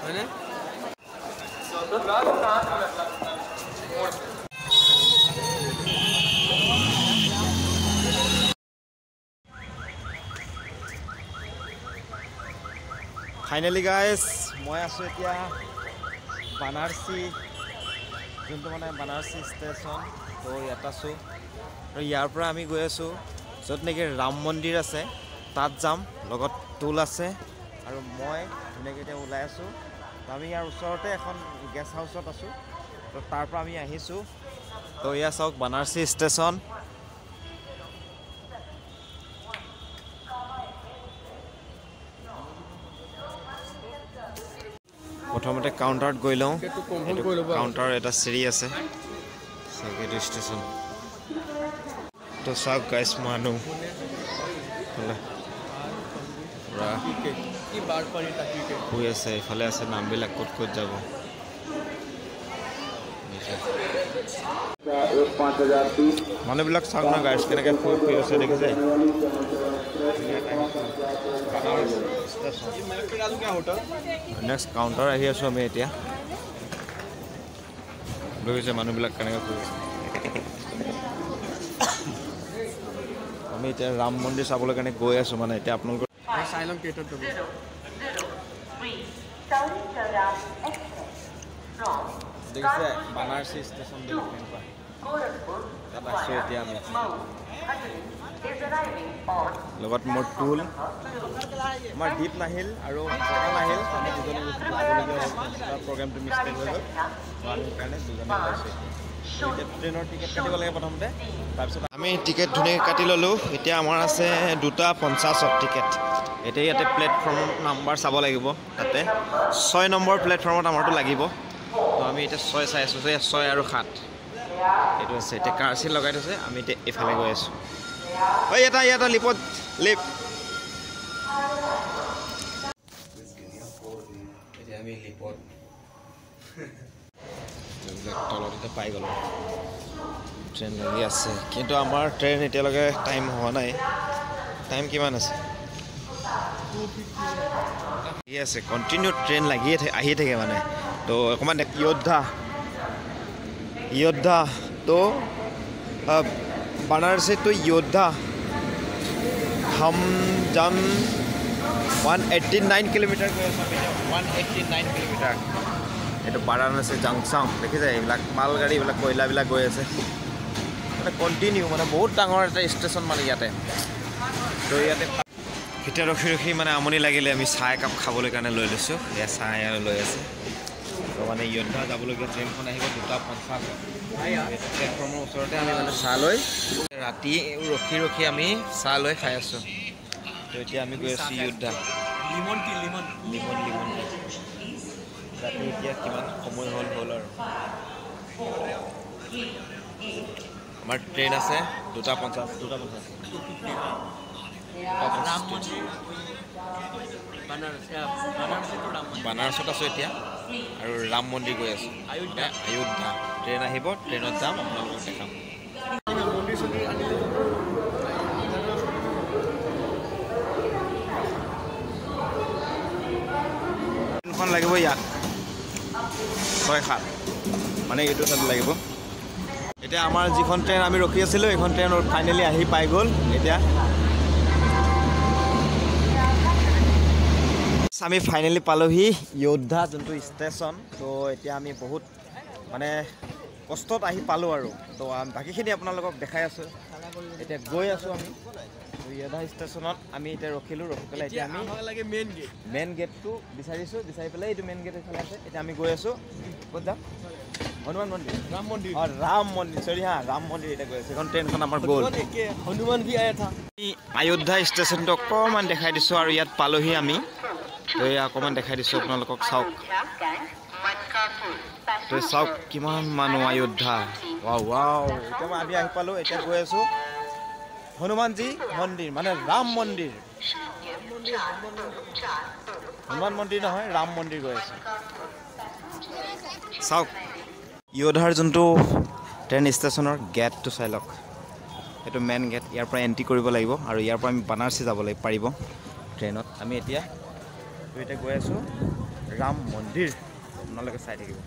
হয়নে finally guys মই আছোঁ এতিয়া বানাৰসী যোনটো মানে বানাৰসী ষ্টেচন তো ইয়াত আছোঁ আৰু ইয়াৰ পৰা আমি গৈ আছোঁ য'ত নেকি ৰাম মন্দিৰ আছে তাত যাম লগত টুল আছে আৰু মই ধুনীয়াকৈ এতিয়া ওলাই আছোঁ তো আমি ইয়াৰ ওচৰতে এখন গেষ্ট হাউচত আছোঁ তো তাৰ পৰা আমি আহিছোঁ তো এয়া চাওক বানাৰসী ষ্টেচন প্ৰথমতে কাউণ্টাৰত গৈ লওঁ কাউণ্টাৰ এটা চিৰি আছে সেইটো ষ্টেচন তো চাওক গাইজ মানুহ শুই আছে এইফালে আছে নামবিলাক ক'ত ক'ত যাব মানুহবিলাক চাওক ন গাইজ কেনেকৈ শুই শুই আছে দেখিছে নেক্সট কাউণ্টাৰ আহি আছোঁ আমি এতিয়া দেখিছে মানুহবিলাক কেনেকৈ শুই আছে আমি এতিয়া ৰাম মন্দিৰ চাবলৈ কাৰণে গৈ আছোঁ মানে এতিয়া আপোনালোকৰ দেখিছে বানাৰসী ষ্টেচন তাত আছোঁ এতিয়া আমি লগত মোৰ টুল আমাৰ দীপ নাহিল আৰু প্ৰগ্ৰাম আহিল আমি দুজনে প্ৰগ্ৰামটো মিষ্টেক হৈ গ'ল আমি সেইকাৰণে দুজনে ওলাইছোঁ এতিয়া ট্ৰেইনৰ টিকেট কাটিব লাগে প্ৰথমতে তাৰপিছত আমি টিকেট ধুনীয়াকৈ কাটি ল'লোঁ এতিয়া আমাৰ আছে 2:50 টিকেট এতিয়া ইয়াতে প্লেটফৰ্ম নাম্বাৰ চাব লাগিব তাতে 6 নম্বৰ প্লেটফৰ্মত আমাৰতো লাগিব তো আমি এতিয়া 6 চাই আছোঁ 6 আৰু 7 এইটো আছে এতিয়া কাৰ চিট লগাই থৈছে আমি এতিয়া এইফালে গৈ আছোঁ ঐ এটা লিপত লিপ এতিয়া আমি লিপত তলত এতিয়া পাই গ'লোঁ ট্ৰেইন লাগি আছে কিন্তু আমাৰ ট্ৰেইন এতিয়ালৈকে টাইম হোৱা নাই টাইম কিমান আছে আছে কণ্টিনিউ ট্ৰেইন লাগিয়ে আহি থাকে মানে তো অকণমান योद्धा तो बनारसी तो योद्धा हम जन 189 किलोमीटर गए 189 किलोमीटर ये बाराणसी जंक्शन देखिसे এইবিলাক মালগাড়ী এইবিলাক কয়লাবিলাক গৈ আছে মানে কণ্টিনিউ মানে বহুত ডাঙৰ এটা ষ্টেচন মানে ইয়াতে তো ইয়াতে এতিয়া ৰখি মানে আমনি লাগিলে আমি চাহ একাপ খাবলৈ কাৰণে লৈ লৈছোঁ এয়া চাহ লৈ আছে তো মানে যোদ্ধা যাবলগীয়া ট্ৰেইনখন আহিব 2:50 প্লেটফৰ্মৰ ওচৰতে আমি মানে চাহ লৈ ৰাতি ৰখি আমি চাহ লৈ খাই আছোঁ তো এতিয়া আমি গৈ আছোঁ যোদ্ধা লিমন ৰাতি এতিয়া কিমান সময় হ'ল আৰু আমাৰ ট্ৰেইন আছে 2:50 বানাৰসত আছোঁ এতিয়া আৰু ৰাম মন্দিৰ গৈ আছোঁ অযোধ্যা ট্ৰেইন আহিব ট্ৰেইনত যাম আপোনালোকক দেখাম ট্ৰেইনখন লাগিব ইয়াত 6-7 মানে এইটো তাত লাগিব এতিয়া আমাৰ যিখন ট্ৰেইন আমি ৰখি আছিলোঁ এইখন ট্ৰেইন ফাইনেলি আহি পাই গ'ল এতিয়া আমি ফাইনেলি পালোহি যোদ্ধা যোনটো ষ্টেচন তো এতিয়া আমি বহুত মানে কষ্টত আহি পালোঁ আৰু তো বাকীখিনি আপোনালোকক দেখাই আছোঁ এতিয়া গৈ আছোঁ আমি যোদ্ধা ষ্টেচনত আমি এতিয়া ৰখি পেলাই এতিয়া আমি মেইন গেটটো বিচাৰি পেলাই এইটো মেইন গেট এইফালে আছে এতিয়া আমি গৈ আছোঁ ক'ত যাম হনুমান মন্দিৰ ৰাম মন্দিৰ সৰি ৰাম মন্দিৰ এতিয়া গৈ আছে এখন ট্ৰেইনখন আমাৰ গ'ল হনুমান ভি আয়া থা অযোধ্যা ষ্টেচনটো অকণমান দেখাই দিছোঁ আৰু ইয়াত পালোহি আমি তো এয়া অকণমান দেখাই দিছোঁ আপোনালোকক চাওক তো চাওক কিমান মানুহ অযোধ্যা ৱাও এতিয়া মই আমি আহি পালোঁ এতিয়া গৈ আছোঁ হনুমানজী মন্দিৰ মানে ৰাম মন্দিৰ হনুমান মন্দিৰ নহয় ৰাম মন্দিৰ গৈ আছোঁ চাওক যোদ্ধাৰ যোনটো ট্ৰেইন ষ্টেচনৰ গেটটো চাই লওক এইটো মেইন গেট ইয়াৰ পৰা এণ্ট্ৰি কৰিব লাগিব আৰু ইয়াৰ পৰা আমি বানাৰসী যাব পাৰিব ট্ৰেইনত আমি এতিয়া গৈ আছোঁ ৰাম মন্দিৰ আপোনালোকে চাই থাকিব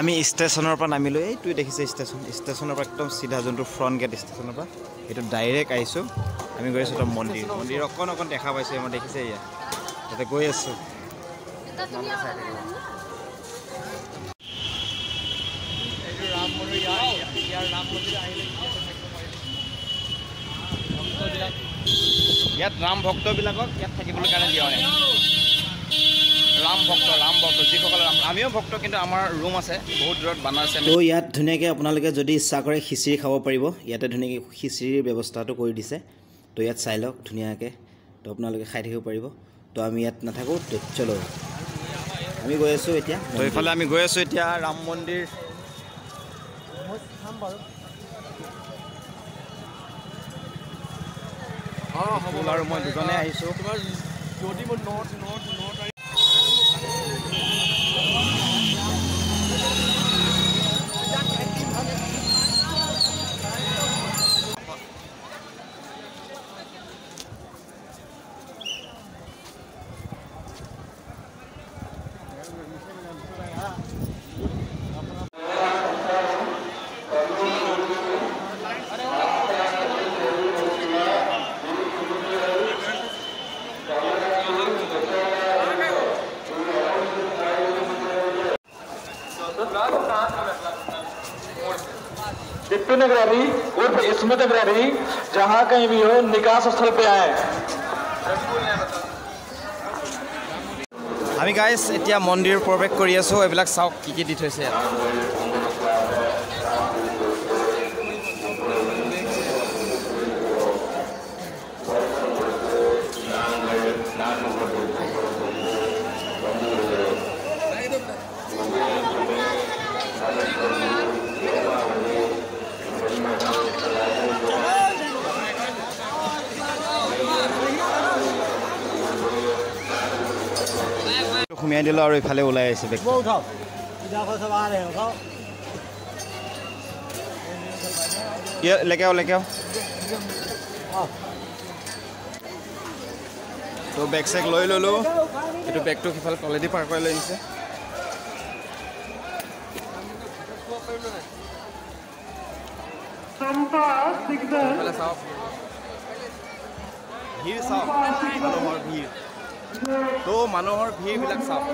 আমি ষ্টেচনৰ পৰা নামিলোঁ এইটোৱে দেখিছে ষ্টেচনৰ পৰা একদম চিধা যোনটো ফ্ৰণ্ট গেট ষ্টেচনৰ পৰা এইটো ডাইৰেক্ট আহিছোঁ আমি গৈ আছোঁ মন্দিৰ অকণ দেখা পাইছোঁ মই দেখিছে এয়া তাতে গৈ আছোঁ চাই থাকিব ইয়াত ৰাম ভক্তবিলাকক ইয়াত থাকিবলৈ কাৰণে দিয়া নাই ৰাম ভক্ত যিসকল আমিও ভক্ত কিন্তু আমাৰ ৰুম আছে বহুত দূৰত বানাৰসী তো ইয়াত ধুনীয়াকৈ আপোনালোকে যদি ইচ্ছা কৰে খিচিৰি খাব পাৰিব ইয়াতে ধুনীয়াকৈ খিচিৰিৰ ব্যৱস্থাটো কৰি দিছে তো ইয়াত চাই লওক ধুনীয়াকৈ তো আপোনালোকে খাই থাকিব পাৰিব তো আমি ইয়াত নাথাকোঁ তো চলো আমি গৈ আছোঁ এতিয়া তো এইফালে আমি গৈ আছোঁ এতিয়া ৰাম মন্দিৰ আৰু মই দুজনে আহিছোঁ विपिन अग्रवाली उर्फ इस्मत अग्रवाली जहाँ कहीं भी हो निकास स्थल पे आए আমি গাইছ এতিয়া মন্দিৰ প্ৰৱেশ কৰি আছোঁ এইবিলাক চাওক কি দি থৈছে সুমিয়াই দিলোঁ আৰু ইফালে ওলাই আহিছে বেগ লেকে তো বেগ চেগ লৈ ল'লোঁ এইটো বেগটো সিফালে তলেদি পাৰ কৰি লৈ আহিছে চাওক ভিৰ চাওক মানুহৰ ভিৰ তো মানুহৰ ভিৰবিলাক চাওক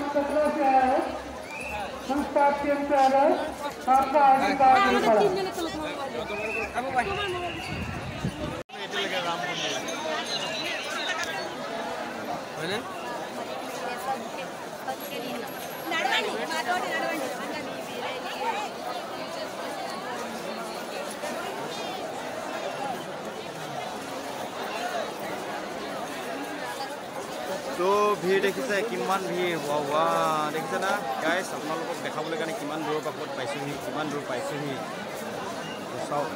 তো ভিৰ দেখিছে কিমান ভিৰ ৱা দেখিছে না গাইছ আপোনালোকক দেখাবলৈ কাৰণে কিমান দূৰৰ পৰা ক'ত পাইছোঁহি কিমান দূৰ পাইছোঁহি চাওক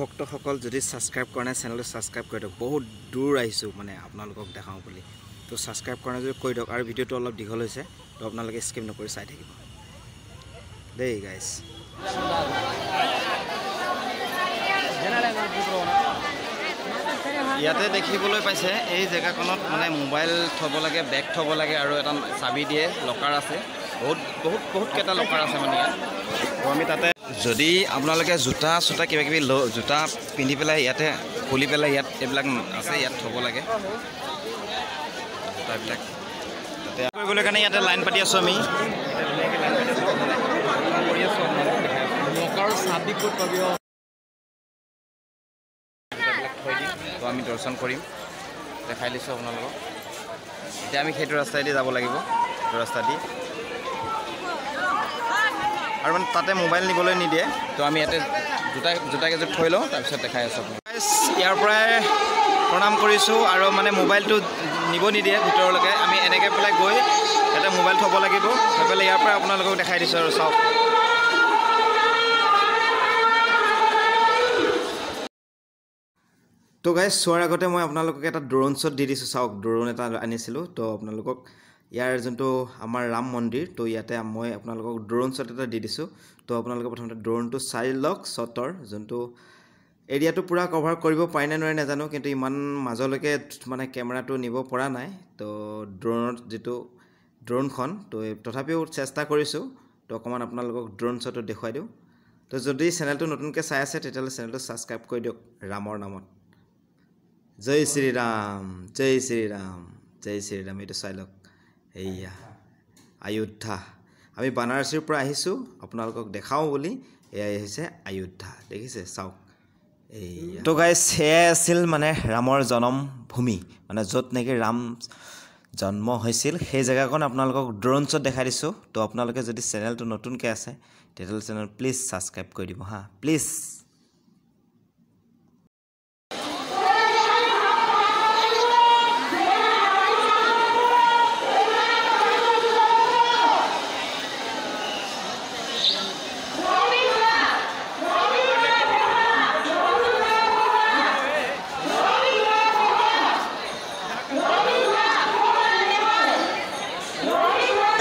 ভক্তসকল যদি ছাবস্ক্ৰাইব কৰা নাই চেনেলটো ছাবস্ক্ৰাইব কৰি দিয়ক বহুত দূৰ আহিছোঁ মানে আপোনালোকক দেখাওঁ বুলি তো ছাবস্ক্ৰাইব কৰা নাই যদি কৰি দিয়ক আৰু ভিডিঅ'টো অলপ দীঘল হৈছে তো আপোনালোকে স্কিপ নকৰি চাই থাকিব দেই গাইছ ইয়াতে দেখিবলৈ পাইছে এই জেগাখনত মানে মোবাইল থ'ব লাগে বেগ থ'ব লাগে আৰু এটা চাবি দিয়ে লকাৰ আছে বহুত কেইটা লকাৰ আছে মানে ইয়াত তো আমি তাতে যদি আপোনালোকে জোতা চোতা কিবা কিবি জোতা পিন্ধি পেলাই ইয়াতে খুলি পেলাই ইয়াত এইবিলাক আছে ইয়াত থ'ব লাগে জোতাবিলাক তাতে কৰিবলৈ কাৰণে ইয়াতে লাইন পাতি আছোঁ আমি লকাৰ চাবি ক'ত পাবি তো আমি দৰ্শন কৰিম দেখাই দিছোঁ আপোনালোকক এতিয়া আমি সেইটো ৰাস্তাইদি যাব লাগিব এইটো ৰাস্তা দি আৰু মানে তাতে মোবাইল নিবলৈ নিদিয়ে তো আমি ইয়াতে জোতা কেইযোৰ থৈ লওঁ তাৰপিছত দেখাই আছোঁ ইয়াৰ পৰাই প্ৰণাম কৰিছোঁ আৰু মানে মোবাইলটো নিব নিদিয়ে ভিতৰলৈকে আমি এনেকৈ পেলাই গৈ ইয়াতে মোবাইল থ'ব লাগিব থৈ পেলাই ইয়াৰ পৰাই আপোনালোকক দেখাই দিছোঁ আৰু চাওক তো গাইজ চোৱাৰ আগতে মই আপোনালোকক এটা ড্ৰোন শ্বট দি দিছোঁ চাওক ড্ৰোন এটা আনিছিলোঁ তো আপোনালোকক ইয়াৰ যোনটো আমাৰ ৰাম মন্দিৰ তো ইয়াতে মই আপোনালোকক ড্ৰোন শ্বট এটা দি দিছোঁ তো আপোনালোকে প্ৰথমতে ড্ৰোনটো চাই লওক শ্বটৰ যোনটো এৰিয়াটো পূৰা কভাৰ কৰিব পাৰে নে নোৱাৰে নাজানো কিন্তু ইমান মাজলৈকে মানে কেমেৰাটো নিব পৰা নাই তো ড্ৰোনৰ যিটো ড্ৰোনখন তো তথাপিও চেষ্টা কৰিছোঁ তো অকণমান আপোনালোকক ড্ৰোন শ্বটটো দেখুৱাই দিওঁ তো যদি চেনেলটো নতুনকৈ চাই আছে তেতিয়াহ'লে চেনেলটো ছাবস্ক্ৰাইব কৰি দিয়ক ৰামৰ নামত জয় শ্ৰীৰাম জয় শ্ৰীৰাম জয় শ্ৰীৰাম এইটো চাই লওক এইয়া অযোধ্যা আমি বানাৰসীৰ পৰা আহিছোঁ আপোনালোকক দেখাওঁ বুলি এয়াই হৈছে অযোধ্যা দেখিছে চাওক এইয়া তো গাইজ সেয়াই আছিল মানে ৰামৰ জন্মভূমি মানে য'ত নেকি ৰাম জন্ম হৈছিল সেই জেগাকণ আপোনালোকক ড্ৰোন শ্বট দেখাই দিছোঁ তো আপোনালোকে যদি চেনেলটো নতুনকৈ আছে তেতিয়াহ'লে চেনেল প্লিজ ছাবস্ক্ৰাইব কৰি দিব হা প্লিজ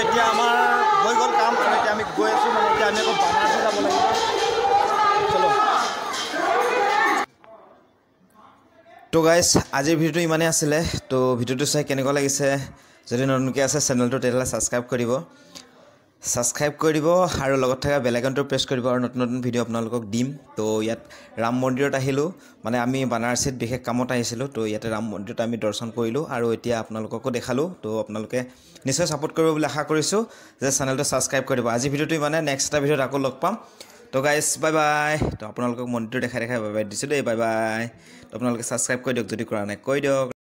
এতিয়া আমাৰ হৈ গ'ল কাম আৰু এতিয়া আমি গৈ আছোঁ মানে এতিয়া আমি আকৌ বানাৰসী যাব লাগিব চলো তো গাইজ আজিৰ ভিডিঅ'টো ইমানেই আছিলে তো ভিডিঅ'টো চাই কেনেকুৱা লাগিছে যদি নতুনকৈ আছে চেনেলটো তেতিয়াহ'লে ছাবস্ক্ৰাইব কৰি দিব আৰু লগত থকা বেল আইকনটো প্ৰেছ কৰিব আৰু নতুন নতুন ভিডিঅ' আপোনালোকক দিম তো ইয়াত ৰাম মন্দিৰত আহিলোঁ মানে আমি বানাৰসীত বিশেষ কামত আহিছিলোঁ তো ইয়াতে ৰাম মন্দিৰত আমি দৰ্শন কৰিলোঁ আৰু এতিয়া আপোনালোককো দেখালোঁ তো আপোনালোকে নিশ্চয় ছাপোৰ্ট কৰিব বুলি আশা কৰিছোঁ যে চেনেলটো ছাবস্ক্ৰাইব কৰি দিব আজি ভিডিঅ'টো মানে নেক্সট এটা ভিডিঅ'ত আকৌ লগ পাম তো গাইজ বাই বাই তো আপোনালোকক মন্দিৰটো দেখাই বাই বাই দিছোঁ দেই বাই বাই তো আপোনালোকে ছাবস্ক্ৰাইব কৰি দিয়ক যদি কৰা নাই কৈ দিয়ক